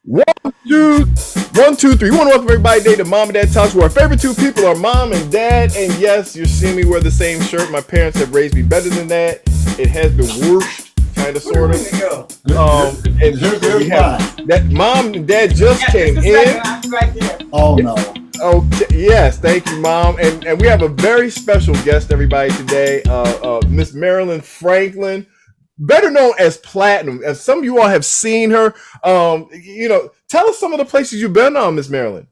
One, two, one, two, three. We want to welcome everybody today to Mom and Dad Talks, where our favorite two people are Mom and Dad. And yes, you're seeing me wear the same shirt. My parents have raised me better than that. It has been worse, kind of, sort of. And we have that Mom and Dad just came in. Right there. Oh no. Okay, yes, thank you, Mom. And we have a very special guest, everybody, today. Miss Marilyn Franklin, better known as Platinum. As some of you all have seen her. Tell us some of the places you've been on, Miss Marilyn.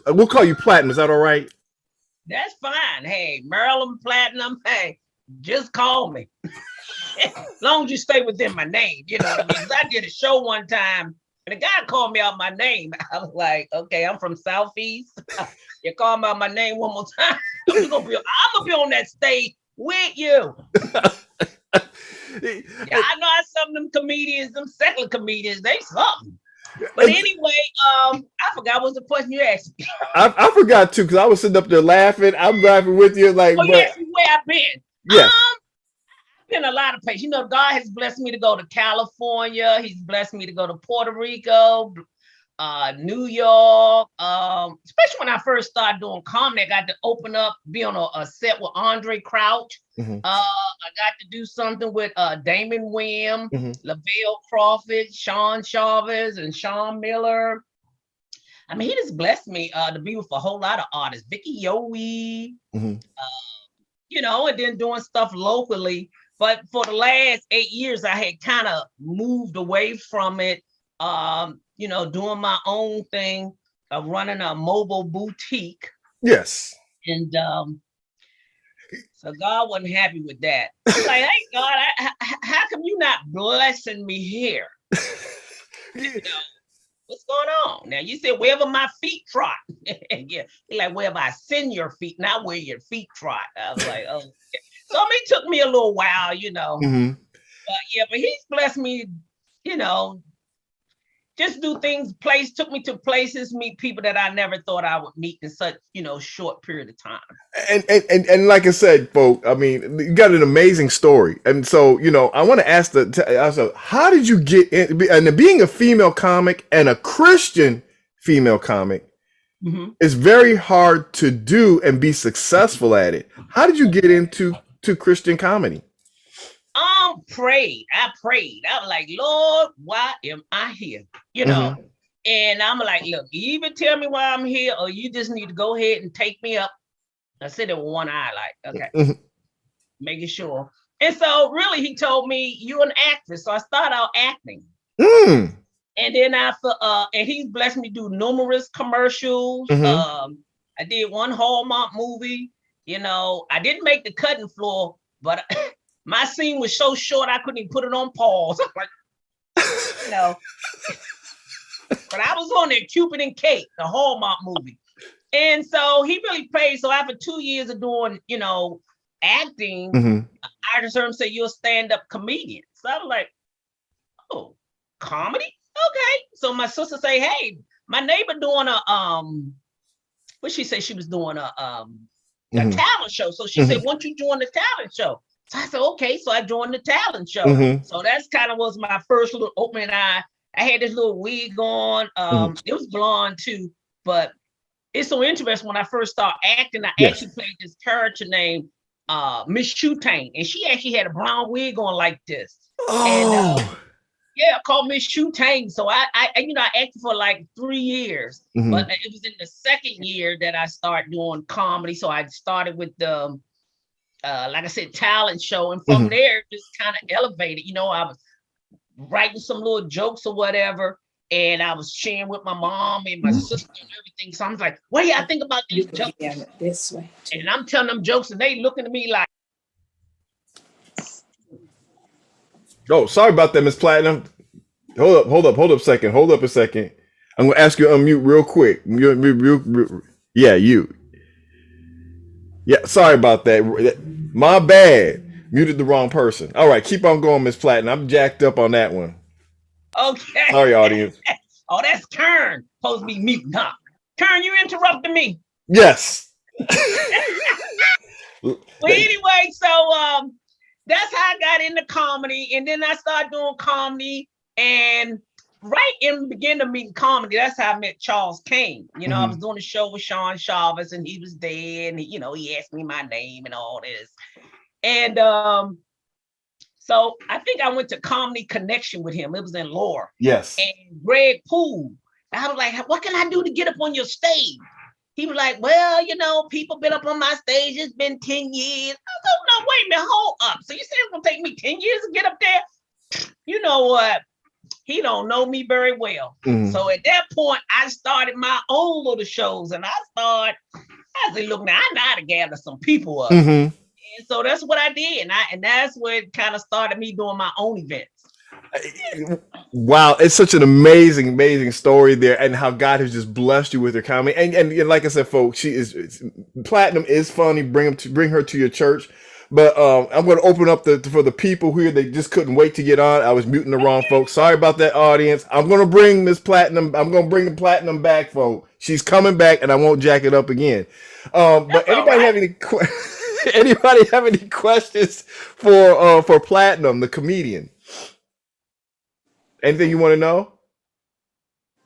We'll call you Platinum. Is that all right? That's fine. Hey, Maryland Platinum. Hey, just call me. As long as you stay within my name, you know what I mean? 'Cause I did a show one time and a guy called me out my name. I was like, okay, I'm from Southeast. You call me out my name one more time. I'm gonna be on that stage with you. Yeah, I know some of them comedians, them secular comedians, they something. But anyway, I forgot what was the question you asked me. I forgot too, because I was sitting up there laughing. I'm laughing with you, like. Oh, yes, where I've been. Yes. I've been a lot of places. You know, God has blessed me to go to California. He's blessed me to go to Puerto Rico, New York. Especially when I first started doing comedy, I got to open up, be on a set with Andre Crouch. Mm-hmm. I got to do something with Damon Wim, Mm-hmm. Lavelle Crawford, Sean Chavez, and Sean Miller. I mean, he just blessed me to be with a whole lot of artists. Vicky Yowie, Mm-hmm. And then doing stuff locally. But for the last 8 years, I had kind of moved away from it, doing my own thing, running a mobile boutique. Yes. And so God wasn't happy with that. I'm like, hey, God, how come you not blessing me here? What's going on? Now, you said, wherever my feet trot. Yeah, like, wherever I send your feet, not where your feet trot. I was like, oh, okay. So it took me a little while, Mm-hmm. But he's blessed me, just do things, took me to places, meet people that I never thought I would meet in such, short period of time. And like I said, folk, I mean, you got an amazing story. And so, I want to ask how did you get in, and being a female comic and a Christian female comic, Mm-hmm. it's very hard to do and be successful at it. How did you get into Christian comedy? I prayed. I was like, Lord, why am I here? Mm-hmm. And I'm like, look, you either tell me why I'm here or you just need to go ahead and take me up. I said it with one eye, like, okay, Mm-hmm. making sure. And so really he told me, you're an actress. So I started out acting. Mm. And then after, and he's blessed me to do numerous commercials. Mm-hmm. I did one Hallmark movie. I didn't make the cutting floor, but my scene was so short I couldn't even put it on pause. Like, but I was on there, Cupid and Kate, the Hallmark movie. And so he really paid. So after 2 years of doing, acting, Mm-hmm. I just heard him say, you're a stand-up comedian. So I was like, oh, comedy? Okay. So my sister say, hey, my neighbor doing what she said, she was doing a Mm-hmm. talent show. So she Mm-hmm. said, won't you join the talent show? So I said, okay. So I joined the talent show. Mm-hmm. So that's kind of was my first little opening eye. I had this little wig on. Mm-hmm. It was blonde too, but it's so interesting. When I first started acting, I Yes. actually played this character named Miss Shoetane, and she actually had a brown wig on like this. Oh. And I called Miss Shoetane. So I acted for like 3 years, Mm-hmm. but it was in the second year that I started doing comedy. So I started with the like I said, talent show. And from Mm-hmm. there, just kind of elevated. I was writing some little jokes or whatever. And I was sharing with my mom and my sister and everything. So I was like, what do y'all think about these jokes? This way. And I'm telling them jokes and they looking at me like. Oh, sorry about that, Miss Platinum. Hold up a second. I'm gonna ask you to unmute real quick. Yeah, you. Yeah, sorry about that. My bad. Muted the wrong person. All right, keep on going, Miss Platinum. I'm jacked up on that one. Okay. Sorry, audience. Oh, that's Kern. Supposed to be muting, huh? Kern, you interrupted me. Yes. Well, anyway, so that's how I got into comedy. And then I started doing comedy. And right in the beginning of meeting comedy, that's how I met Charles Kane. You know, I was doing a show with Sean Chavez, and he was there, and he asked me my name and all this. And so I think I went to Comedy Connection with him. It was in Lower. Yes. And Greg Poole. I was like, what can I do to get up on your stage? He was like, well, people been up on my stage. It's been 10 years. I was like, no, wait a minute, hold up. So you said it's gonna take me 10 years to get up there? You know what? He don't know me very well. So at that point, I started my own little shows, and I said, look, now I know how to gather some people up. And so that's what I did. And that's where it kind of started me doing my own events. Wow, it's such an amazing story there, and how God has just blessed you with her comedy. And like I said, folks, Platinum is funny. Bring her to your church. But I'm going to open up for the people here. They just couldn't wait to get on. I was muting the wrong folks. Sorry about that, audience. I'm going to bring Miss Platinum. I'm going to bring the Platinum back, folks. She's coming back, and I won't jack it up again. But anybody have any anybody have any questions for Platinum, the comedian? Anything you want to know?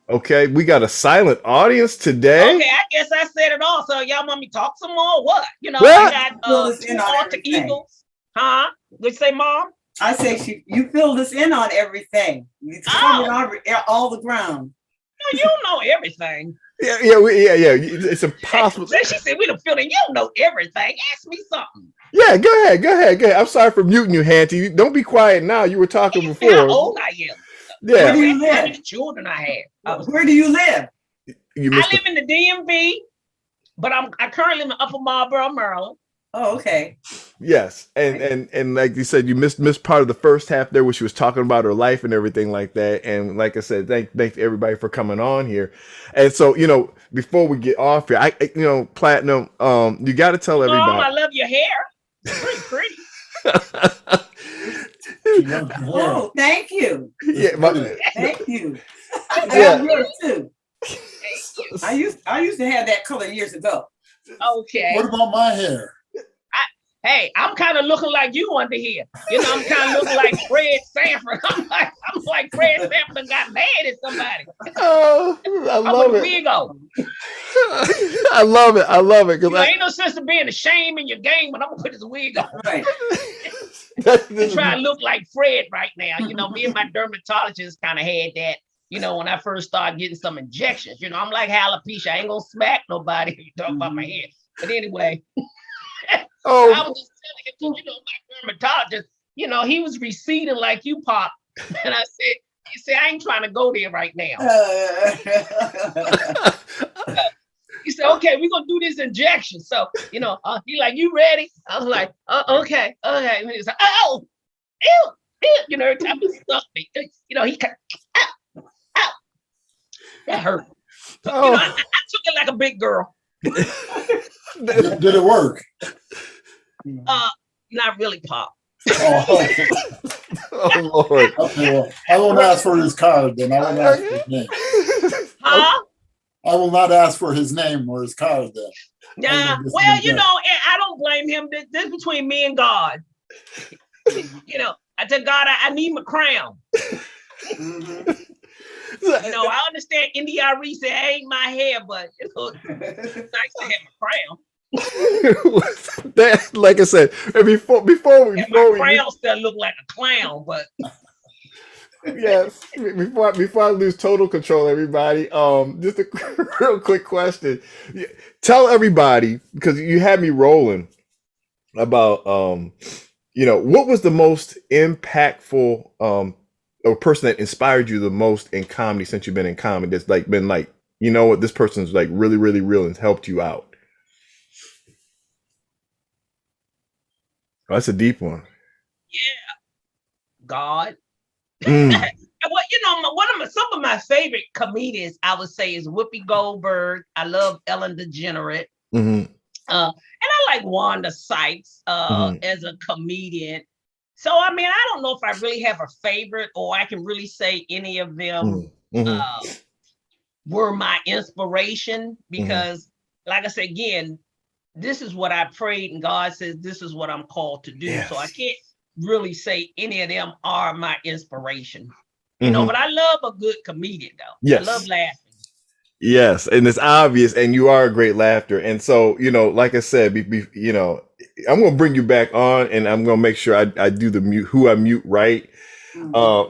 Okay, we got a silent audience today. Okay, I guess I said it all. So y'all want me to talk some more or what? Well, I got 2 alter egos. Huh? What'd you say, Mom? I say you filled us in on everything. It's covered all the ground. No, you don't know everything. Yeah. It's impossible. She said we don't feel it. You don't know everything. Ask me something. Yeah, go ahead. I'm sorry for muting you, Hantie. Don't be quiet now. You were talking before. How old I am. Yeah. Where do you live? How many children I have. Where do you live? I live in the DMV, but I currently live in Upper Marlboro, Maryland. Oh, okay. Yes, and like you said, you missed part of the first half there, where she was talking about her life and everything like that. And like I said, thank everybody for coming on here. And so, before we get off here, Platinum, you got to tell everybody. I love your hair. It's pretty. Oh, thank you. Yeah, thank you. Yeah. Yours too. I used to have that color years ago. Okay. What about my hair? Hey, I'm kind of looking like you under here. I'm kind of looking like Fred Sanford. I'm like Fred Sanford and got mad at somebody. Oh, I love it. Wig on. I love it. There ain't no sense of being ashamed in your game when I'm gonna put this wig on. Right. Try to look like Fred right now. Me and my dermatologist kind of had that. When I first started getting some injections. I'm like alopecia. I ain't gonna smack nobody if you talk about my hair. But anyway. Oh. I was just telling him, my dermatologist, he was receding like you, Pop. And I said, I ain't trying to go there right now. He said, okay, we're going to do this injection. So, he like, you ready? I was like, okay. And he was like, oh, ew. Every time he stuck me, he cut, ow. That hurt. Oh. I took it like a big girl. Did it work? Not really, Pop. Oh, oh Lord. Okay, well, I won't ask for his card then. I won't ask for his name. Huh? I will not ask for his name or his card then. Yeah. Well, I don't blame him. This is between me and God. I tell God I need my crown. I understand NDRE say I ain't my hair, but it's nice to have my crown. That, like I said, before we crown still look like a clown, but yes. Before I lose total control, everybody. Just a real quick question. Tell everybody, because you had me rolling about what was the most impactful or person that inspired you the most in comedy since you've been in comedy, that's like been like, what, this person's like really, really real and helped you out. Oh, that's a deep one. Yeah. God. Mm. Well, some of my favorite comedians, I would say, is Whoopi Goldberg. I love Ellen DeGeneres. Mm-hmm. And I like Wanda Sykes as a comedian. So, I don't know if I really have a favorite, or I can really say any of them were my inspiration, because like I said, again, this is what I prayed, and God says, this is what I'm called to do. Yes. So I can't really say any of them are my inspiration. But I love a good comedian though. Yes. I love laughing. Yes, and it's obvious, and you are a great laughter. And so, like I said, I'm gonna bring you back on, and I'm gonna make sure I do the mute who I mute right. Um,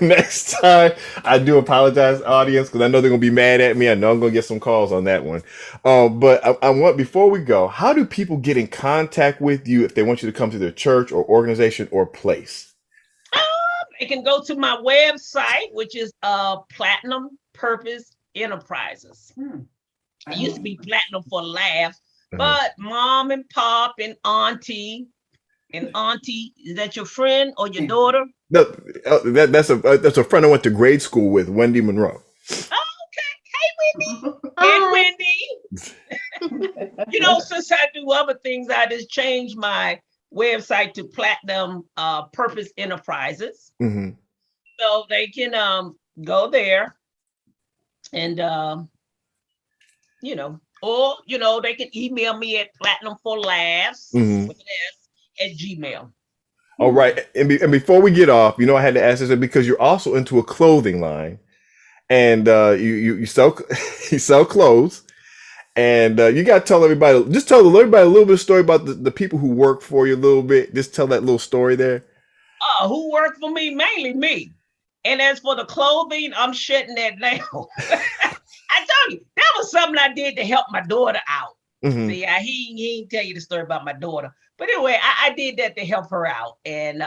next time, I do apologize, audience, because I know they're gonna be mad at me. I know I'm gonna get some calls on that one. But I want before we go, how do people get in contact with you if they want you to come to their church or organization or place? They can go to my website, which is Platinum Purpose Enterprises. It used to be Platinum for Laughs, but Mom and Pop and Auntie, is that your friend or your daughter? No, that's a friend I went to grade school with, Wendy Monroe. Okay. Hey, Wendy. Since I do other things, I just changed my website to Platinum Purpose Enterprises. So they can go there and or they can email me at platinumforlaughs with an S at Gmail. All right, and before we get off, I had to ask this because you're also into a clothing line, and you sell clothes, and you got to tell everybody a little bit of story about the people who work for you a little bit. Just tell that little story there. Who work for me? Mainly me. And as for the clothing, I'm shutting that down. I told you that was something I did to help my daughter out. See, he ain't tell you the story about my daughter, but anyway, I did that to help her out, and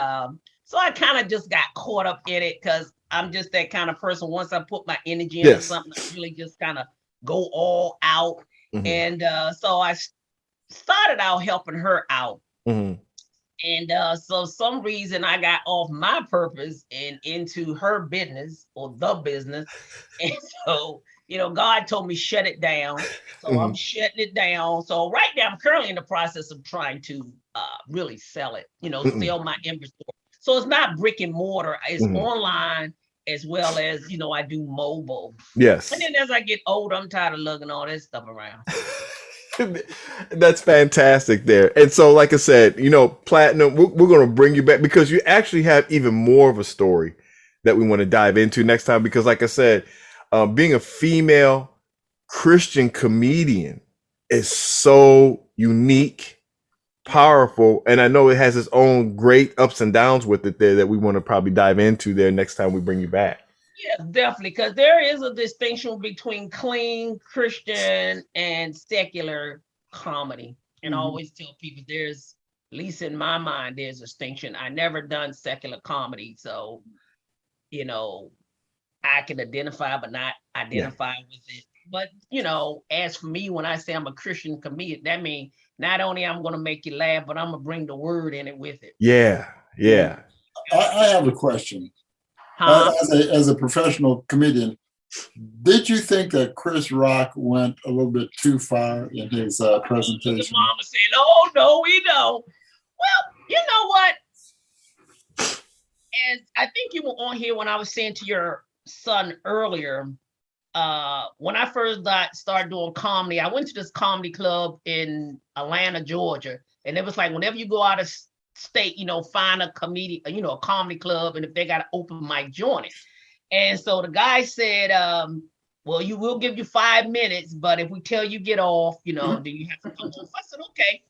so I kind of just got caught up in it because I'm just that kind of person. Once I put my energy into something, I really just kind of go all out, and so I started out helping her out. And so some reason I got off my purpose and into her business or the business. And so, God told me shut it down. So I'm shutting it down. So right now I'm currently in the process of trying to really sell it, sell my inventory. So it's not brick and mortar, it's online as well as, I do mobile. Yes. And then as I get older, I'm tired of lugging all that stuff around. That's fantastic there. And so, like I said, Platinum, we're going to bring you back because you actually have even more of a story that we want to dive into next time. Because like I said, being a female Christian comedian is so unique, powerful. And I know it has its own great ups and downs with it there that we want to probably dive into there next time we bring you back. Yeah, definitely, because there is a distinction between clean Christian and secular comedy. And I always tell people there's, at least in my mind, there's a distinction. I never done secular comedy, so, I can identify but not identify with it. But, as for me, when I say I'm a Christian comedian, that means not only I'm going to make you laugh, but I'm going to bring the word in it with it. Yeah. I have a question. As a professional comedian, did you think that Chris Rock went a little bit too far in his presentation? The mama saying, "Oh no, we don't." Well, you know what? And I think you were on here when I was saying to your son earlier. When I first started doing comedy, I went to this comedy club in Atlanta, Georgia, and it was like whenever you go out of state, find a comedian, a comedy club, and if they got an open mic, join it. And so the guy said, well, you will give you 5 minutes, but if we tell you get off, then you have to come off. I said, okay.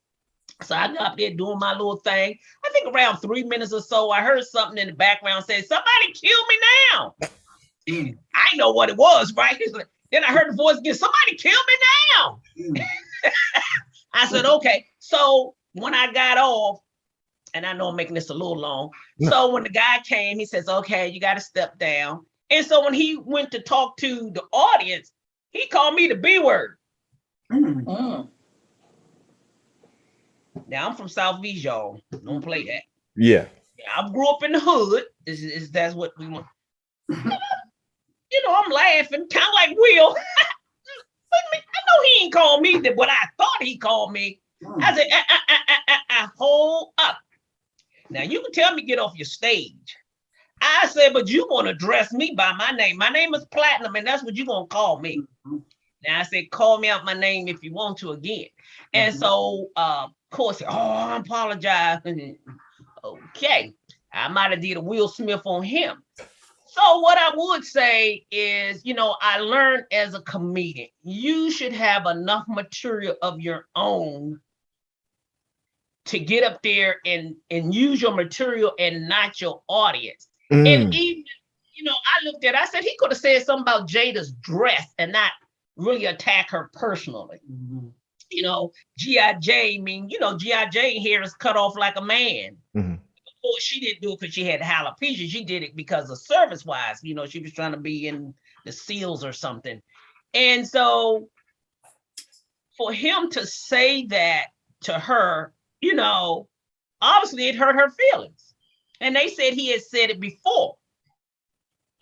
So I got up there doing my little thing. I think around 3 minutes or so, I heard something in the background say, "Somebody kill me now." I know what it was, right? Then I heard the voice again, "Somebody kill me now." I said, okay. So when I got off, and I know I'm making this a little long. So when the guy came, he says, "Okay, you got to step down." And so when he went to talk to the audience, he called me the B word. Now I'm from Southeast, y'all. Don't play that. Yeah. I grew up in the hood. That's what we want. I'm laughing, kind of like Will. I know he ain't called me what I thought he called me. I said, hold up. Now you can tell me get off your stage. I said, but you want to address me by my name. My name is Platinum, and that's what you're going to call me. Now I said, call me out my name if you want to again. And so, of course, I apologize. Okay. I might have did a Will Smith on him. So what I would say is, I learned as a comedian, you should have enough material of your own to get up there and use your material and not your audience. And even, I said he could have said something about Jada's dress and not really attack her personally. Mhm. G.I. Jane, G.I. Jane hair is cut off like a man. Mm-hmm. Of course, she didn't do it because she had alopecia. She did it because of service-wise. She was trying to be in the SEALs or something. And so for him to say that to her, obviously it hurt her feelings. And they said he had said it before.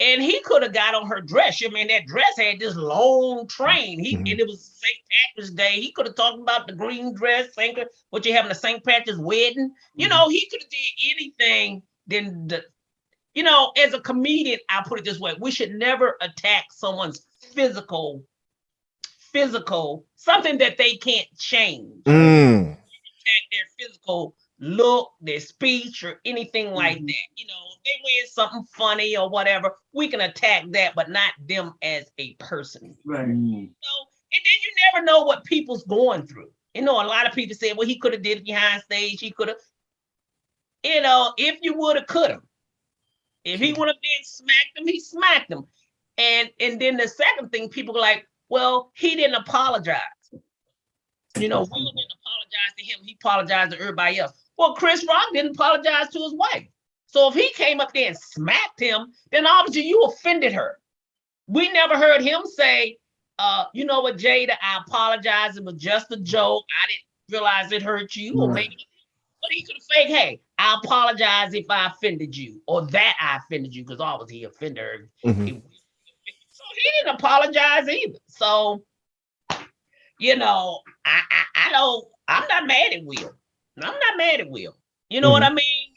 And he could have got on her dress. That dress had this long train. And it was St. Patrick's Day. He could have talked about the green dress, what you having a St. Patrick's wedding. He could have did anything. As a comedian, I'll put it this way: we should never attack someone's physical, something that they can't change. Attack their physical look, their speech, or anything like that. They wear something funny or whatever, we can attack that, but not them as a person. Right. And then you never know what people's going through. A lot of people say, well, he could have did it behind stage. He could have, if you would have, could have. If he would have been smacked him, he smacked him. And then the second thing, people are like, well, he didn't apologize. Will didn't apologize to him. He apologized to everybody else. Well, Chris Rock didn't apologize to his wife. So if he came up there and smacked him, then obviously you offended her. We never heard him say, you know what, Jada, I apologize. It was just a joke. I didn't realize it hurt you. Or maybe, but he could have said, hey, I apologize if I offended you, or that I offended you, because obviously he offended her. So he didn't apologize either. So, I'm not mad at Will. I'm not mad at Will. You know what I mean?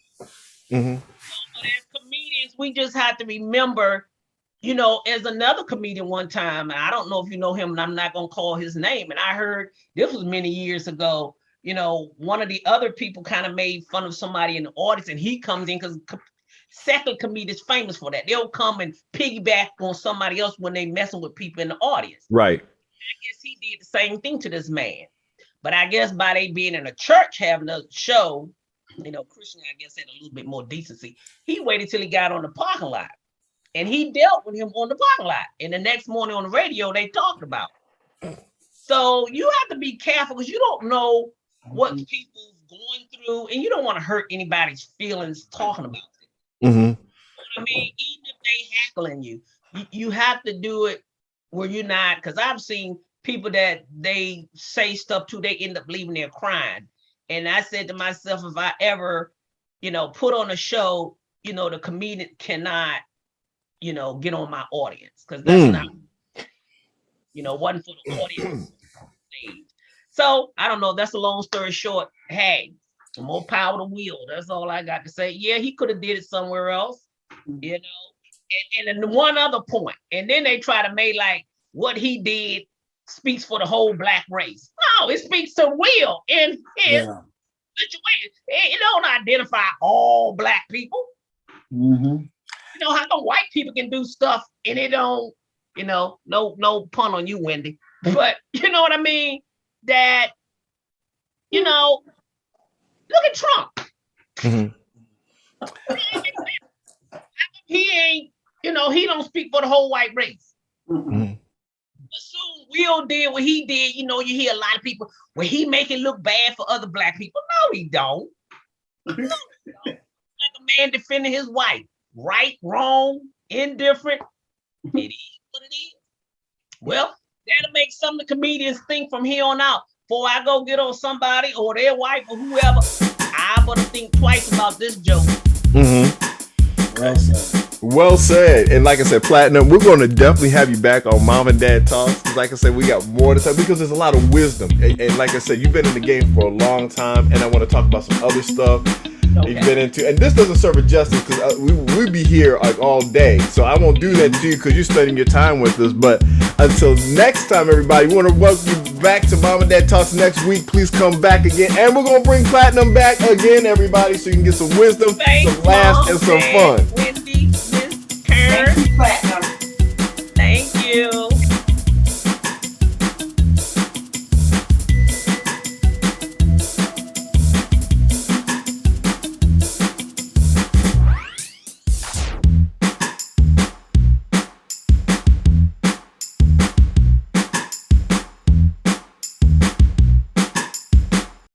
Mm-hmm. But as comedians, we just have to remember, as another comedian one time, and I don't know if you know him, and I'm not going to call his name. And I heard, this was many years ago, one of the other people kind of made fun of somebody in the audience, and he comes in because secular comedians famous for that. They'll come and piggyback on somebody else when they messing with people in the audience. Right. I guess he did the same thing to this man. But I guess by they being in a church having a show, Christian, I guess, had a little bit more decency. He waited till he got on the parking lot, and he dealt with him on the parking lot. And the next morning on the radio, they talked about it. So you have to be careful, because you don't know what people's going through, and you don't want to hurt anybody's feelings talking about it. Even if they heckling you, you have to do it where you're not, because I've seen people that they say stuff to, they end up leaving there crying. And I said to myself, if I ever, put on a show, the comedian cannot, get on my audience, because that's not, wasn't for the audience. So I don't know. That's a long story short. Hey, more power to Will. That's all I got to say. Yeah, he could have did it somewhere else, And then one other point, and then they try to make like what he did speaks for the whole Black race. No, it speaks to Will in his situation. It don't identify all Black people. How come white people can do stuff and it don't, no pun on you, Wendy, but you know what I mean? That, look at Trump. He ain't, he don't speak for the whole white race. But soon Will did what he did. You hear a lot of people, well, he make it look bad for other Black people. No, he don't. No, he don't. Like a man defending his wife. Right, wrong, indifferent. It is what it is. Well, that'll make some of the comedians think from here on out, before I go get on somebody or their wife or whoever, I better think twice about this joke. Well said. Well said. And like I said, Platinum, we're going to definitely have you back on Mom and Dad Talks. Like I said, we got more to talk, because there's a lot of wisdom. And like I said, you've been in the game for a long time, and I want to talk about some other stuff you've been into. And this doesn't serve it justice, because we'll be here like all day. So I won't do that to you, because you're spending your time with us. But until next time, everybody, we want to welcome you back to Mom and Dad Talks next week. Please come back again. And we're going to bring Platinum back again, everybody, so you can get some wisdom, some laughs, and some fun. Wendy, Miss Karen. Thank you, Platinum.